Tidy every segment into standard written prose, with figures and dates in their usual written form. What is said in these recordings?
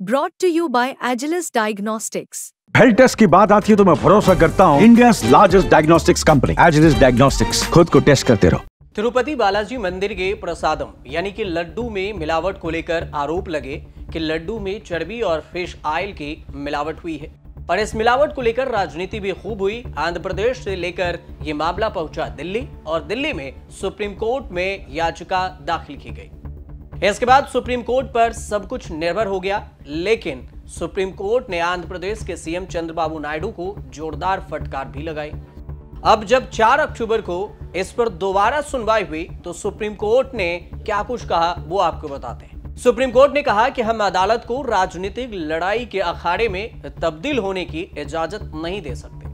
Brought to you by Agilus Diagnostics. Health test की बात आती है तो मैं भरोसा करता हूँ India largest diagnostics company Agilus Diagnostics. खुद को टेस्ट करते रहो। तिरुपति बालाजी मंदिर के प्रसादम यानी कि लड्डू में मिलावट को लेकर आरोप लगे कि लड्डू में चर्बी और फिश ऑयल की मिलावट हुई है और इस मिलावट को लेकर राजनीति भी खूब हुई। आंध्र प्रदेश से लेकर ये मामला पहुंचा दिल्ली और दिल्ली में सुप्रीम कोर्ट में याचिका दाखिल की गई। इसके बाद सुप्रीम कोर्ट पर सब कुछ निर्भर हो गया, लेकिन सुप्रीम कोर्ट ने आंध्र प्रदेश के सीएम चंद्रबाबू नायडू को जोरदार फटकार भी लगाई। अब जब 4 अक्टूबर को इस पर दोबारा सुनवाई हुई तो सुप्रीम कोर्ट ने क्या कुछ कहा वो आपको बताते हैं। सुप्रीम कोर्ट ने कहा कि हम अदालत को राजनीतिक लड़ाई के अखाड़े में तब्दील होने की इजाजत नहीं दे सकते।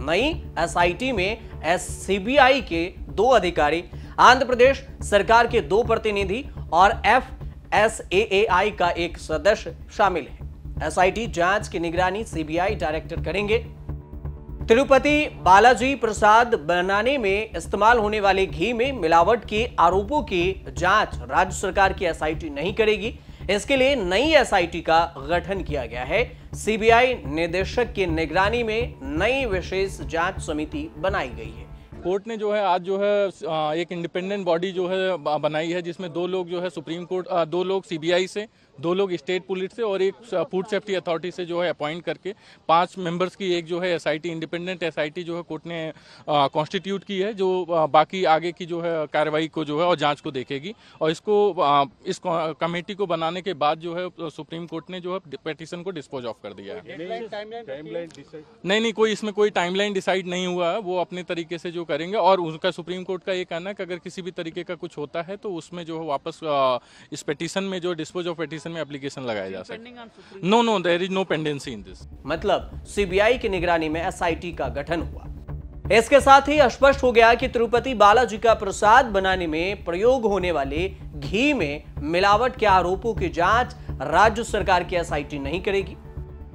नई एसआईटी में सीबीआई के 2 अधिकारी, आंध्र प्रदेश सरकार के 2 प्रतिनिधि और FSAAI का एक सदस्य शामिल है। एसआईटी जांच की निगरानी सीबीआई डायरेक्टर करेंगे। तिरुपति बालाजी प्रसाद बनाने में इस्तेमाल होने वाले घी में मिलावट के आरोपों की जांच राज्य सरकार की एसआईटी नहीं करेगी। इसके लिए नई एसआईटी का गठन किया गया है। सीबीआई निदेशक की निगरानी में नई विशेष जांच समिति बनाई गई है। कोर्ट ने जो है आज जो है एक इंडिपेंडेंट बॉडी जो है बनाई है, जिसमें 2 लोग जो है सुप्रीम कोर्ट, 2 लोग सीबीआई से, 2 लोग स्टेट पुलिस से और एक फूड सेफ्टी अथॉरिटी से जो है अपॉइंट करके 5 मेंबर्स की एक जो है एसआईटी, इंडिपेंडेंट एसआईटी जो है कोर्ट ने कॉन्स्टिट्यूट की है, जो बाकी आगे की जो है कार्रवाई को जो है और जांच को देखेगी। और इसको इस कमेटी को बनाने के बाद जो है सुप्रीम कोर्ट ने जो है पिटीशन को डिस्पोज ऑफ कर दिया है। नहीं, कोई इसमें कोई टाइमलाइन डिसाइड नहीं हुआ है, वो अपने तरीके से जो करेंगे। और उनका सुप्रीम कोर्ट का ये कहना है कि अगर किसी भी तरीके का कुछ होता है तो उसमें जो है वापस इस पिटीशन में जो डिस्पोज ऑफ पिटीशन में एप्लीकेशन लगाया जा सकता है। No, there is no pendency in this. मतलब सीबीआई की निगरानी में एसआईटी का गठन हुआ। इसके साथ ही स्पष्ट हो गया कि तिरुपति बालाजी का प्रसाद बनाने में प्रयोग होने वाले घी में मिलावट के आरोपों की जांच राज्य सरकार की एसआईटी नहीं करेगी।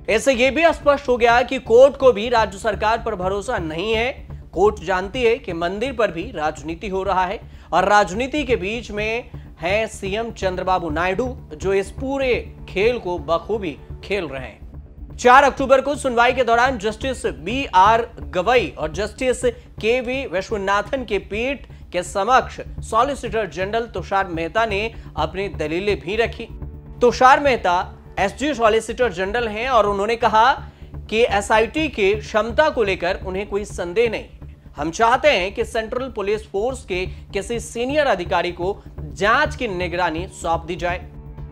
इससे यह भी स्पष्ट हो गया कि कोर्ट को भी राज्य सरकार पर भरोसा नहीं है। कोर्ट जानती है कि मंदिर पर भी राजनीति हो रहा है और राजनीति के बीच में है सीएम चंद्रबाबू नायडू, जो इस पूरे खेल को बखूबी खेल रहे हैं। 4 अक्टूबर को सुनवाई के दौरान जस्टिस BR गवई और जस्टिस KV विश्वनाथन के पीठ के समक्ष सॉलिसिटर जनरल तुषार मेहता ने अपनी दलीलें भी रखी। Tushar Mehta SG solicitor general हैं और उन्होंने कहा कि एसआईटी की क्षमता को लेकर उन्हें कोई संदेह नहीं। हम चाहते हैं कि सेंट्रल पुलिस फोर्स के किसी सीनियर अधिकारी को जांच की निगरानी सौंप दी जाए।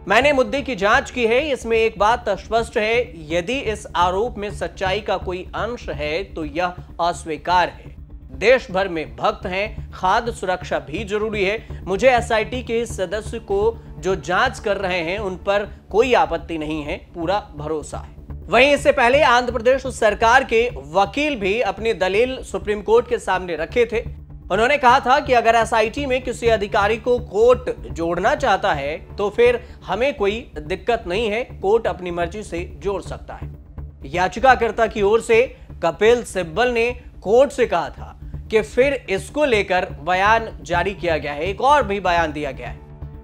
मैंने मुद्दे की जांच की है। इसमें एक बात स्पष्ट है, यदि इस आरोप में सच्चाई का कोई अंश है तो यह अस्वीकार है। देश भर में भक्त हैं, खाद्य सुरक्षा भी जरूरी है। मुझे एसआईटी के सदस्य को जो जांच कर रहे हैं उन पर कोई आपत्ति नहीं है, पूरा भरोसा है। वहीं इससे पहले आंध्र प्रदेश सरकार के वकील भी अपनी दलील सुप्रीम कोर्ट के सामने रखे थे। उन्होंने कहा था कि अगर एसआईटी में किसी अधिकारी को कोर्ट जोड़ना चाहता है तो फिर हमें कोई दिक्कत नहीं है, कोर्ट अपनी मर्जी से जोड़ सकता है। याचिकाकर्ता की ओर से कपिल सिब्बल ने कोर्ट से कहा था कि फिर इसको लेकर बयान जारी किया गया है, एक और भी बयान दिया गया है।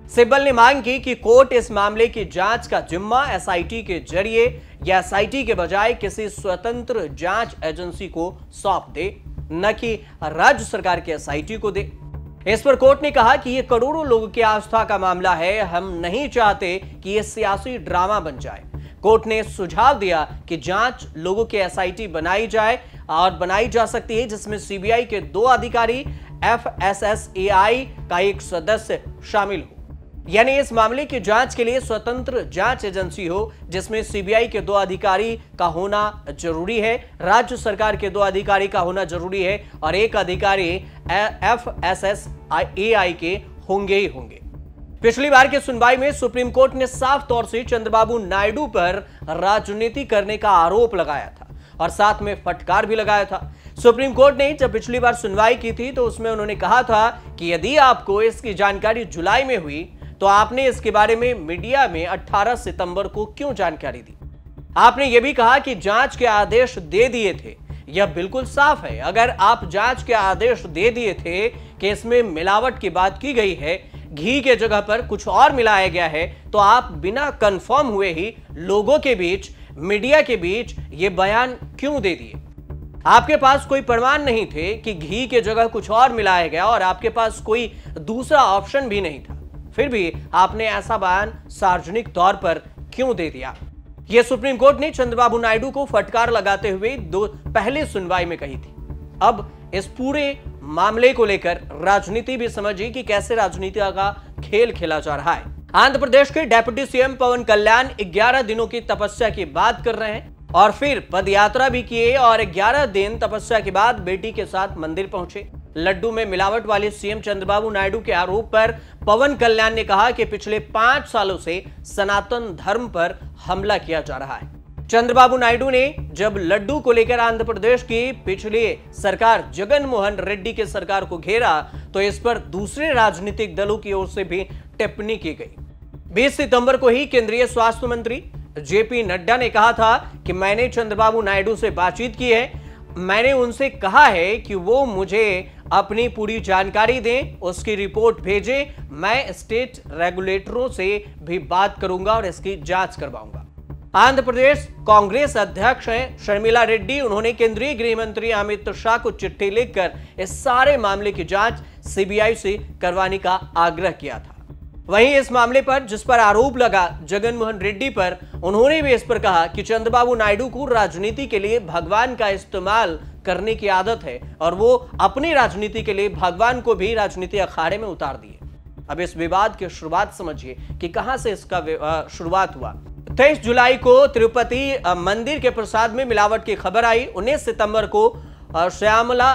सिब्बल ने मांग की कि कोर्ट इस मामले की जांच का जिम्मा एसआईटी के जरिए या एसआईटी के बजाय किसी स्वतंत्र जांच एजेंसी को सौंप दे, न कि राज्य सरकार के एसआईटी को दे। इस पर कोर्ट ने कहा कि यह करोड़ों लोगों की आस्था का मामला है, हम नहीं चाहते कि यह सियासी ड्रामा बन जाए। कोर्ट ने सुझाव दिया कि जांच लोगों के एसआईटी बनाई जाए और बनाई जा सकती है जिसमें सीबीआई के 2 अधिकारी, FSAAI का एक सदस्य शामिल हो। यानी इस मामले की जांच के लिए स्वतंत्र जांच एजेंसी हो जिसमें सीबीआई के 2 अधिकारी का होना जरूरी है, राज्य सरकार के 2 अधिकारी का होना जरूरी है और एक अधिकारी FSAAI के होंगे ही होंगे। पिछली बार की सुनवाई में सुप्रीम कोर्ट ने साफ तौर से चंद्रबाबू नायडू पर राजनीति करने का आरोप लगाया था और साथ में फटकार भी लगाया था। सुप्रीम कोर्ट ने जब पिछली बार सुनवाई की थी तो उसमें उन्होंने कहा था कि यदि आपको इसकी जानकारी जुलाई में हुई तो आपने इसके बारे में मीडिया में 18 सितंबर को क्यों जानकारी दी। आपने यह भी कहा कि जांच के आदेश दे दिए थे। यह बिल्कुल साफ है, अगर आप जांच के आदेश दे दिए थे कि इसमें मिलावट की बात की गई है, घी के जगह पर कुछ और मिलाया गया है, तो आप बिना कंफर्म हुए ही लोगों के बीच, मीडिया के बीच ये बयान क्यों दे दिए? आपके पास कोई प्रमाण नहीं थे कि घी के जगह कुछ और मिलाया गया और आपके पास कोई दूसरा ऑप्शन भी नहीं था, फिर भी आपने ऐसा बयान सार्वजनिक तौर पर क्यों दे दिया? यह सुप्रीम कोर्ट ने चंद्रबाबू नायडू को फटकार लगाते हुए पहली सुनवाई में कही थी। अब इस पूरे मामले को लेकर राजनीति भी समझिए कि कैसे राजनीति का खेल खेला जा रहा है। आंध्र प्रदेश के डेप्यूटी सीएम पवन कल्याण 11 दिनों की तपस्या की बात कर रहे हैं और फिर पदयात्रा भी किए और 11 दिन तपस्या के बाद बेटी के साथ मंदिर पहुंचे। लड्डू में मिलावट वाले सीएम चंद्रबाबू नायडू के आरोप पर पवन कल्याण ने कहा कि पिछले 5 सालों से सनातन धर्म पर हमला किया जा रहा है। चंद्रबाबू नायडू ने जब लड्डू को लेकर आंध्र प्रदेश की पिछली सरकार जगन मोहन रेड्डी के सरकार को घेरा तो इस पर दूसरे राजनीतिक दलों की ओर से भी टिप्पणी की गई। 20 सितंबर को ही केंद्रीय स्वास्थ्य मंत्री जेपी नड्डा ने कहा था कि मैंने चंद्रबाबू नायडू से बातचीत की है, मैंने उनसे कहा है कि वो मुझे अपनी पूरी जानकारी दें, उसकी रिपोर्ट भेजें, मैं स्टेट रेगुलेटरों से भी बात करूंगा और इसकी जांच करवाऊंगा। आंध्र प्रदेश कांग्रेस अध्यक्ष हैं शर्मिला रेड्डी, उन्होंने केंद्रीय गृह मंत्री अमित शाह को चिट्ठी लिखकर इस सारे मामले की जांच सीबीआई से करवाने का आग्रह किया था। वहीं इस मामले पर जिस पर आरोप लगा जगन मोहन रेड्डी पर, उन्होंने भी इस पर कहा कि चंद्रबाबू नायडू को राजनीति के लिए भगवान का इस्तेमाल करने की आदत है और वो अपनी राजनीति के लिए भगवान को भी राजनीति अखाड़े में उतार दिए। अब इस विवाद की शुरुआत समझिए कि कहां से इसका शुरुआत हुआ। 23 जुलाई को तिरुपति मंदिर के प्रसाद में मिलावट की खबर आई। 19 सितंबर को श्यामला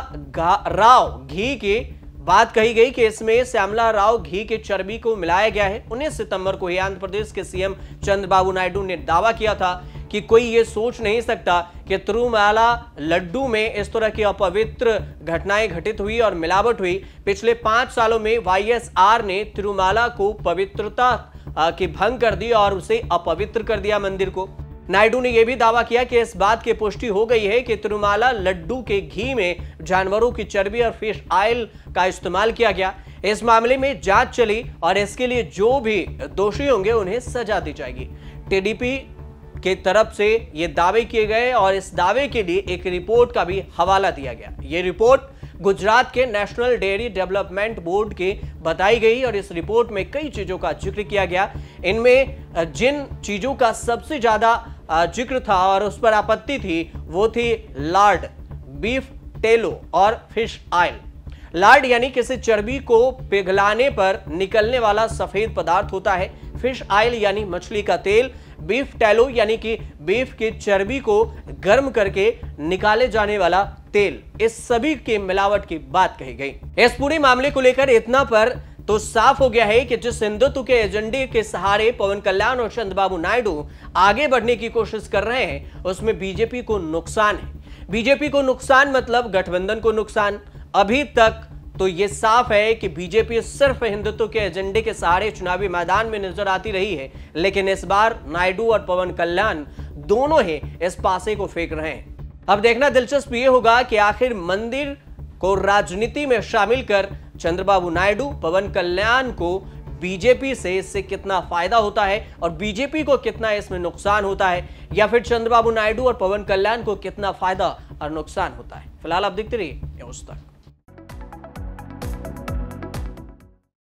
राव घी की बात कही गई कि इसमें श्यामला राव घी के चर्बी को मिलाया गया है। 19 सितंबर को ही आंध्र प्रदेश के सीएम चंद्रबाबू नायडू ने दावा किया था कि कोई ये सोच नहीं सकता कि तिरुमाला लड्डू में इस तरह की अपवित्र घटनाएं घटित हुई और मिलावट हुई। पिछले 5 सालों में वाईएसआर ने तिरुमाला को पवित्रता की भंग कर दी और उसे अपवित्र कर दिया मंदिर को। नायडू ने यह भी दावा किया कि इस बात की पुष्टि हो गई है कि तिरुमाला लड्डू के घी में जानवरों की चर्बी और फिश ऑयल का इस्तेमाल किया गया। इस मामले में जांच चली और इसके लिए जो भी दोषी होंगे उन्हें सजा दी जाएगी। टीडीपी के तरफ से ये दावे किए गए और इस दावे के लिए एक रिपोर्ट का भी हवाला दिया गया। ये रिपोर्ट गुजरात के नेशनल डेयरी डेवलपमेंट बोर्ड की बताई गई और इस रिपोर्ट में कई चीजों का जिक्र किया गया। इनमें जिन चीजों का सबसे ज्यादा जिक्र था और उस पर आपत्ति थी वो थी लार्ड, बीफ टेलो और फिश ऑयल। लार्ड यानी किसी चर्बी को पिघलाने पर निकलने वाला सफेद पदार्थ होता है। फिश ऑयल यानी मछली का तेल। बीफ टेलो यानी कि बीफ की चर्बी को गर्म करके निकाले जाने वाला तेल। इस सभी के मिलावट की बात कही गई। इस पूरे मामले को लेकर इतना पर तो साफ हो गया है कि जिस हिंदुत्व के एजेंडे के सहारे पवन कल्याण और चंद्रबाबू नायडू आगे बढ़ने की कोशिश कर रहे हैं उसमें बीजेपी को नुकसान है। बीजेपी को नुकसान मतलब गठबंधन को नुकसान। अभी तक तो यह साफ है कि बीजेपी सिर्फ हिंदुत्व के एजेंडे के सहारे चुनावी मैदान में नजर आती रही है, लेकिन इस बार नायडू और पवन कल्याण दोनों ही इस पासे को फेंक रहे हैं। अब देखना दिलचस्प ये होगा कि आखिर मंदिर को राजनीति में शामिल कर चंद्रबाबू नायडू, पवन कल्याण को बीजेपी से इससे कितना फायदा होता है और बीजेपी को कितना इसमें नुकसान होता है, या फिर चंद्रबाबू नायडू और पवन कल्याण को कितना फायदा और नुकसान होता है। फिलहाल आप देखते रहिए न्यूज़ तक।